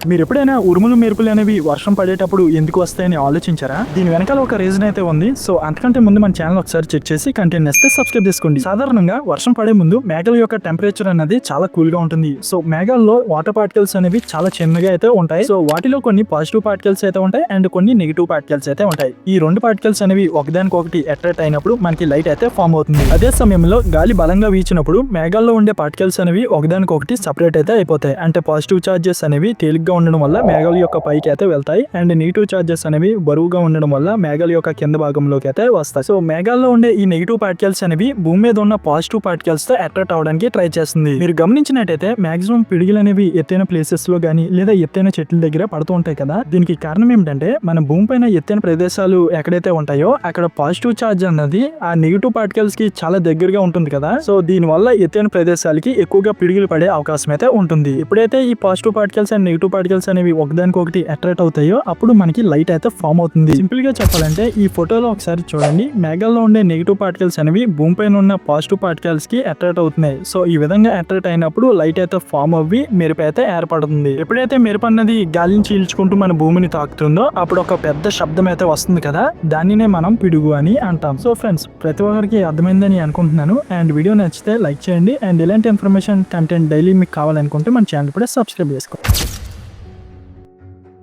మీరు ఎప్పుడైనా ఉరుములు మెరుపులు అనేవి వర్షం పడేటప్పుడు ఎందుకు వస్తాయని ఆలోచించారా? దీని వెనకాల ఒక రీజన్ అయితే ఉంది. సో అంతకంటే ముందు మన ఛానల్ ఒకసారి చెక్ చేసి కంటెంట్ నచ్చితే సబ్స్క్రైబ్ చేసుకోండి. సాధారణంగా వర్షం పడే ముందు మేఘాల యొక్క టెంపరేచర్ అనేది చాలా కూల్ గా ఉంటుంది. సో మేఘాల్లో వాటర్ పార్టికల్స్ అనేవి చాలా చిన్నగా అయితే ఉంటాయి. సో వాటిలో కొన్ని పాజిటివ్ పార్టికల్స్ అయితే ఉంటాయి అండ్ కొన్ని నెగిటివ్ పార్టికల్స్ అయితే ఉంటాయి. ఈ రెండు పార్టికల్స్ అనేవి ఒకదానికొకటి అట్రాక్ట్ అయినప్పుడు మనకి లైట్ అయితే ఫామ్ అవుతుంది. అదే సమయంలో గాలి బలంగా వీచినప్పుడు మేఘాల్లో ఉండే పార్టికల్స్ అనేవి ఒకదానికొకటి సపరేట్ అయితే అయిపోతాయి. అంటే పాజిటివ్ చార్జెస్ అనేవి తేలిగ్గా ఉండడం వల్ల మేఘాల యొక్క పైకి అయితే వెళ్తాయి అండ్ నెగిటివ్ చార్జెస్ అనేవి బరువుగా ఉండడం వల్ల మేఘాల యొక్క కింద భాగంలోకి అయితే వస్తాయి. సో మేఘాల్లో ఉండే ఈ నెగిటివ్ పార్టికల్స్ అనేవి భూమి మీద ఉన్న పాజిటివ్ పార్టికల్స్ తో అట్రాక్ట్ అవడానికి ట్రై చేస్తుంది. మీరు గమనించినట్టయితే మాక్సిమం పిడుగులు అనేవి ఎత్తైన ప్లేసెస్ లో గానీ లేదా ఎత్తైన చెట్ల దగ్గర పడుతూ ఉంటాయి కదా. దీనికి కారణం ఏమిటంటే మన భూమి పైన ఎత్తైన ప్రదేశాలు ఎక్కడైతే ఉంటాయో అక్కడ పాజిటివ్ చార్జ్ అన్నది ఆ నెగిటివ్ పార్టికల్స్ కి చాలా దగ్గరగా ఉంటుంది కదా. సో దీని వల్ల ఎత్తైన ప్రదేశాలకి ఎక్కువగా పిడుగులు పడే అవకాశం అయితే ఉంటుంది. ఎప్పుడైతే ఈ positive particles and negative particles అనేవి ఒకదానికొకటి అట్రాక్ట్ అవుతాయో అప్పుడు మనకి లైట్ అయితే ఫామ్ అవుతుంది. సింపుల్ గా చెప్పాలంటే ఈ ఫోటోలో ఒకసారి చూడండి, మేఘాల్లో ఉండే నెగిటివ్ పార్టికల్స్ అనేవి భూమిపైన ఉన్న పాజిటివ్ పార్టికల్స్ కి అట్రాక్ట్ అవుతున్నాయి. సో ఈ విధంగా అట్రాక్ట్ అయినప్పుడు లైట్ అయితే ఫామ్ అవ్వి మెరుపు అయితే ఏర్పడుతుంది. ఎప్పుడైతే మెరుపు అన్నది గాలిని చీల్చుకుంటూ మన భూమిని తాకుతుందో అప్పుడు ఒక పెద్ద శబ్దం అయితే వస్తుంది కదా, దానినే మనం పిడుగు అని అంటాం. సో ఫ్రెండ్స్, ప్రతి ఒక్కరికి అర్థమైందని అనుకుంటున్నాను. అండ్ వీడియో నచ్చితే లైక్ చేయండి అండ్ ఇలాంటి ఇన్ఫర్మేషన్ కంటెంట్ డైలీ మీకు కావాలనుకుంటే మన ఛానల్ కూడా సబ్స్క్రైబ్ చేసుకోండి.